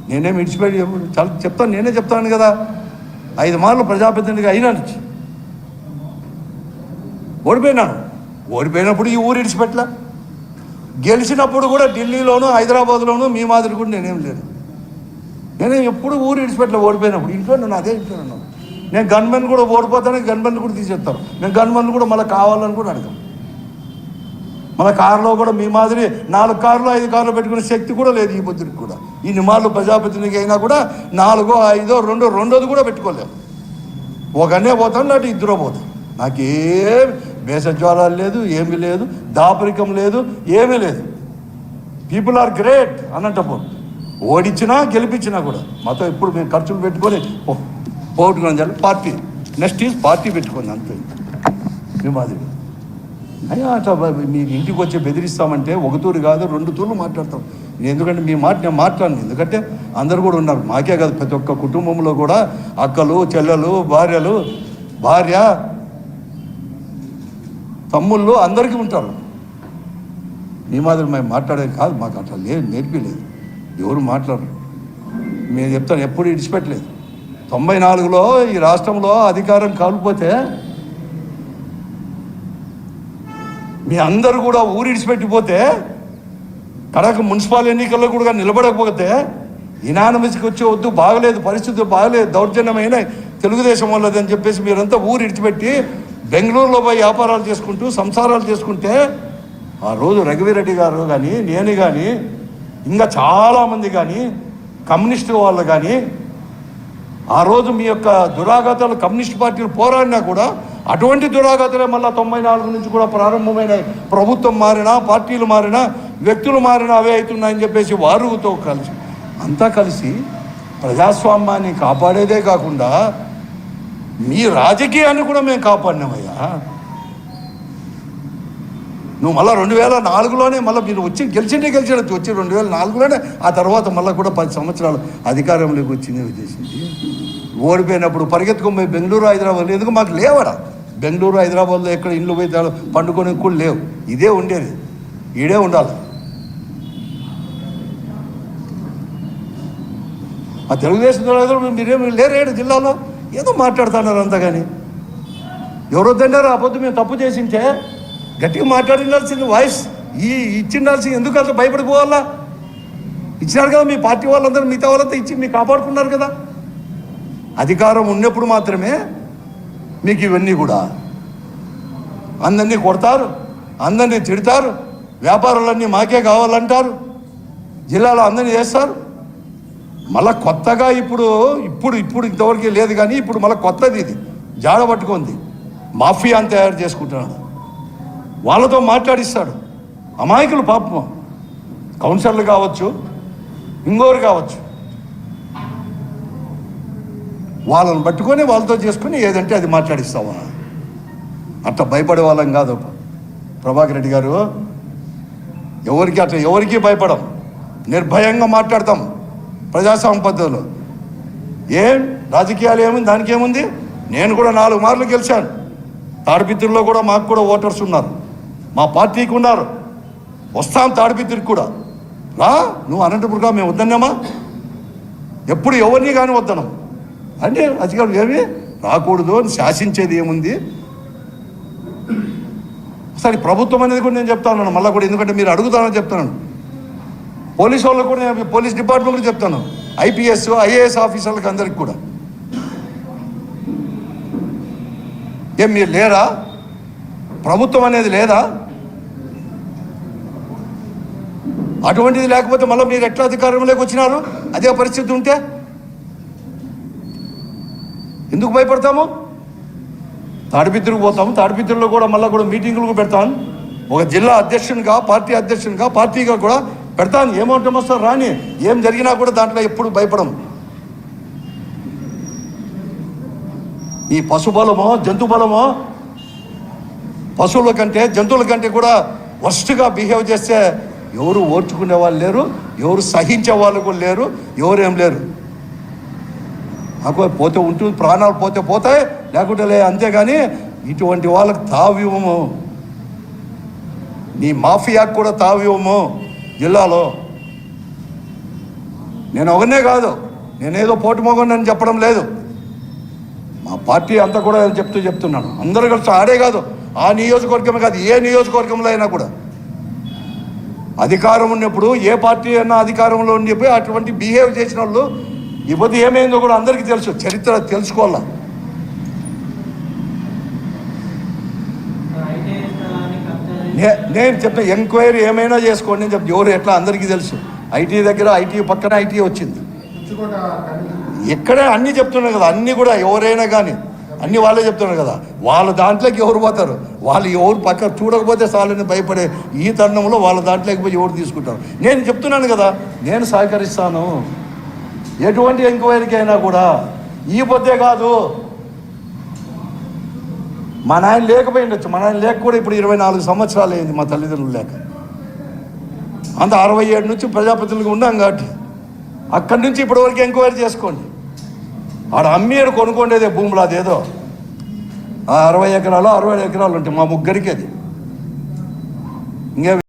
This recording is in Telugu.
నేనేమి ఇడిచిపెట్టి చాలా చెప్తాను, నేనే చెప్తాను కదా. 5 మార్లు ప్రజాప్రతినిధిగా అయినాను, ఓడిపోయినాను. ఓడిపోయినప్పుడు ఈ ఊరు ఇడిచిపెట్టలే. గెలిచినప్పుడు కూడా ఢిల్లీలోనూ హైదరాబాద్లోనూ మీ మాదిరి కూడా నేనేం లేను. నేనే ఎప్పుడు ఊరు ఇడిచిపెట్టలే. ఓడిపోయినప్పుడు ఇంట్లో నన్ను అదే ఇంట్లో ఉన్నాను. నేను గన్మెన్ కూడా ఓడిపోతాను, గన్మెన్ కూడా తీసేస్తాను. నేను గన్మెన్ కూడా మళ్ళీ కావాలని కూడా అడగను. మన కారులో కూడా మీ మాదిరి 4 కార్లు 5 కార్లు పెట్టుకునే శక్తి కూడా లేదు ఈ బుద్ధుడికి కూడా. ఈ నిమాళ్ళు ప్రజాప్రతినిధికి అయినా కూడా 4, 5, రెండోది కూడా పెట్టుకోలేము. ఒకనే పోతాను, నాటి 2 పోతాను. నాకేం భేషజ్వారాలు లేదు, ఏమీ లేదు, దాపరికం లేదు, ఏమీ లేదు. పీపుల్ ఆర్ గ్రేట్ అన్నట్టప్పుడు ఓడించినా గెలిపించినా కూడా మాతో ఇప్పుడు మేము ఖర్చులు పెట్టుకొని పోగొట్టుకున్నాం. చాలు పార్టీ, నెక్స్ట్ ఈజ్ పార్టీ పెట్టుకుంది అంతే. మీ మాదిరి అయ్యా అట్లా మీకు ఇంటికి వచ్చి బెదిరిస్తామంటే 1 తూరు కాదు 2 తూర్లు మాట్లాడతాం. ఎందుకంటే మీ మాట నేను మాట్లాడను, ఎందుకంటే అందరు కూడా ఉన్నారు. మాకే కాదు, ప్రతి ఒక్క కుటుంబంలో కూడా అక్కలు, చెల్లెలు, భార్య, తమ్ముళ్ళు అందరికీ ఉంటారు. మీ మాదిరి మేము మాట్లాడేది కాదు, మాకు అట్లా నేర్పిలేదు. ఎవరు మాట్లాడరు. నేను చెప్తాను, ఎప్పుడు ఇడిచిపెట్టలేదు. 94లో ఈ రాష్ట్రంలో అధికారం కాలిపోతే మీ అందరూ కూడా ఊరు ఇడిచిపెట్టిపోతే, కడక మున్సిపల్ ఎన్నికల్లో కూడా నిలబడకపోతే ఇనానమస్కి వచ్చి వద్దు, బాగలేదు, పరిస్థితులు బాగలేదు, దౌర్జన్యమైన తెలుగుదేశం వాళ్ళది అని చెప్పేసి మీరంతా ఊరు ఇడిచిపెట్టి బెంగళూరులో పోయి వ్యాపారాలు చేసుకుంటూ సంసారాలు చేసుకుంటే, ఆ రోజు రఘువీరెడ్డి గారు కానీ, నేను కానీ, ఇంకా చాలామంది కానీ, కమ్యూనిస్టు వాళ్ళు కానీ, ఆ రోజు మీ యొక్క దురాఘాతాలు కమ్యూనిస్ట్ పార్టీలు పోరాడినా కూడా అటువంటి దురాఘాతాలే మళ్ళీ 94 నుంచి కూడా ప్రారంభమైన. ప్రభుత్వం మారినా, పార్టీలు మారినా, వ్యక్తులు మారినా అవే అవుతున్నాయని చెప్పేసి వారుతో కలిసి అంతా కలిసి ప్రజాస్వామ్యాన్ని కాపాడేదే కాకుండా మీ రాజకీయాన్ని కూడా మేము కాపాడినామయ్యా. నువ్వు మళ్ళీ 2004లోనే మళ్ళీ మీరు గెలిచినట్టు వచ్చి 2004లోనే ఆ తర్వాత మళ్ళీ కూడా 10 సంవత్సరాలు అధికారంలోకి వచ్చింది ఉద్దేశించి. ఓడిపోయినప్పుడు పరిగెత్తుకొని పోయి బెంగళూరు, హైదరాబాద్ ఎందుకు మాకు లేవడా? బెంగళూరు, హైదరాబాద్లో ఎక్కడ ఇండ్లు పోయి పండుకొని కూడా లేవు. ఇదే ఉండేది, ఈడే ఉండాలి. ఆ తెలుగుదేశం మీరేమి లేరేడు జిల్లాలో ఏదో మాట్లాడుతున్నారు అంతా. కానీ ఎవరో తిన్నారు ఆ పొద్దు మేము తప్పు చేసింటే గట్టిగా మాట్లాడిండాల్సింది, వాయిస్ ఇచ్చిండాల్సింది. ఎందుకు అంత భయపడిపోవాలా? ఇచ్చినారు కదా మీ పార్టీ వాళ్ళందరూ, మిగతా వాళ్ళంతా ఇచ్చి మీకు కాపాడుకున్నారు కదా. అధికారం ఉన్నప్పుడు మాత్రమే మీకు ఇవన్నీ కూడా. అందరినీ కొడతారు, అందరినీ తిడతారు, వ్యాపారాలన్నీ మాకే కావాలంటారు, జిల్లాలో అందరినీ చేస్తారు. మళ్ళీ కొత్తగా ఇప్పుడు ఇంతవరకు లేదు కానీ ఇప్పుడు మళ్ళీ కొత్తది, ఇది జాడ పట్టుకుంది. మాఫియాని తయారు చేసుకుంటున్నాడు, వాళ్ళతో మాట్లాడిస్తాడు. అమాయకులు పాపం, కౌన్సిలర్లు కావచ్చు, ఇంకోరు కావచ్చు, వాళ్ళని పట్టుకొని వాళ్ళతో చేసుకుని ఏదంటే అది మాట్లాడిస్తావా? అట్లా భయపడే వాళ్ళం కాదు ప్రభాకర్ రెడ్డి గారు. ఎవరికి భయపడం, నిర్భయంగా మాట్లాడతాం ప్రజాస్వామ్య పద్ధతిలో. ఏం రాజకీయాలు ఏముంది, దానికి ఏముంది? నేను కూడా 4 మార్లు గెలిచాను. తాడిపిత్రుల్లో కూడా మాకు కూడా ఓటర్స్ ఉన్నారు, మా పార్టీకి ఉన్నారు. వస్తాం తాడిపిత్రికి కూడా. రా, నువ్వు అనంతపురంగా మేము వద్దన్నామా? ఎప్పుడు ఎవరిని కానీ వద్దనం అంటే అధికారులు ఏమి రాకూడదు అని శాసించేది ఏముంది? సరే, ప్రభుత్వం అనేది కూడా నేను చెప్తాను మళ్ళీ కూడా, ఎందుకంటే మీరు అడుగుతానని చెప్తున్నాను. పోలీసు వాళ్ళకు కూడా నేను, పోలీస్ డిపార్ట్మెంట్ కూడా చెప్తాను, IPS, IAS ఆఫీసర్లకు అందరికి కూడా. ఏం మీరు లేరా? ప్రభుత్వం అనేది లేదా? అటువంటిది లేకపోతే మళ్ళీ మీరు ఎట్లా అధికారంలోకి వచ్చినారు? అదే పరిస్థితి ఉంటే ఎందుకు భయపడతాము? తాడిపిత్రుకు పోతాము, తాడిపిత్రుల్లో కూడా మళ్ళీ కూడా మీటింగులకు పెడతాను. ఒక జిల్లా అధ్యక్షునిగా, పార్టీ అధ్యక్షునిగా, పార్టీగా కూడా పెడతాను. ఏమంటాం వస్తారు రాని, ఏం జరిగినా కూడా దాంట్లో ఎప్పుడు భయపడము. ఈ పశుబలమో జంతు బలమో, పశువుల కంటే జంతువుల కంటే కూడా వర్స్ట్గా బిహేవ్ చేస్తే ఎవరు ఓర్చుకునే వాళ్ళు లేరు, ఎవరు సహించే వాళ్ళు కూడా లేరు, ఎవరేం లేరు. నాకు పోతే ఉంటుంది, ప్రాణాలు పోతే పోతాయి, లేకుంటే లే, అంతేగాని ఇటువంటి వాళ్ళకి తావివ్వము. నీ మాఫియాకు కూడా తావివ్వము. జిల్లాలో నేను ఒకనే కాదు, నేనేదో పోటు మొగని చెప్పడం లేదు, మా పార్టీ అంతా కూడా చెప్తున్నాను. అందరూ కలిసి ఆడే కాదు, ఆ నియోజకవర్గమే కాదు, ఏ నియోజకవర్గంలో అయినా కూడా అధికారం ఉన్నప్పుడు ఏ పార్టీ అయినా అధికారంలో అని చెప్పి అటువంటి బిహేవ్ చేసిన వాళ్ళు ఇప్పటి ఏమైందో కూడా అందరికీ తెలుసు, చరిత్ర తెలుసుకోవాలా. నేను చెప్తా, ఎంక్వైరీ ఏమైనా చేసుకోండి అని చెప్పి, ఎవరు ఎట్లా అందరికీ తెలుసు. ఐటీ దగ్గర ఐటీ పక్కన ఐటీ వచ్చింది, ఎక్కడే అన్నీ చెప్తున్నారు కదా, అన్నీ కూడా ఎవరైనా కానీ అన్నీ వాళ్ళే చెప్తున్నారు కదా. వాళ్ళ దాంట్లోకి ఎవరు పోతారు, వాళ్ళు ఎవరు పక్క చూడకపోతే చాలని భయపడే ఈ తరుణంలో వాళ్ళ దాంట్లోకి పోయి ఎవరు తీసుకుంటారు. నేను చెప్తున్నాను కదా, నేను సహకరిస్తాను ఎటువంటి ఎంక్వైరీకి అయినా కూడా. ఈ పొద్దే కాదు, మా నాయన లేకపోయిండొచ్చు, మా నాయన లేక కూడా ఇప్పుడు 24 సంవత్సరాలు అయింది మా తల్లిదండ్రులు లేక. అంత 67 నుంచి ప్రజాప్రతినిధులుగా ఉన్నాం కాబట్టి అక్కడి నుంచి ఇప్పటివరకు ఎంక్వైరీ చేసుకోండి. ఆడ అమ్మేరు కొనుక్కోండేదే భూములు, అదేదో 60 ఎకరాలు 60 ఎకరాలు ఉంటాయి మా ముగ్గురికి, అది ఇంకే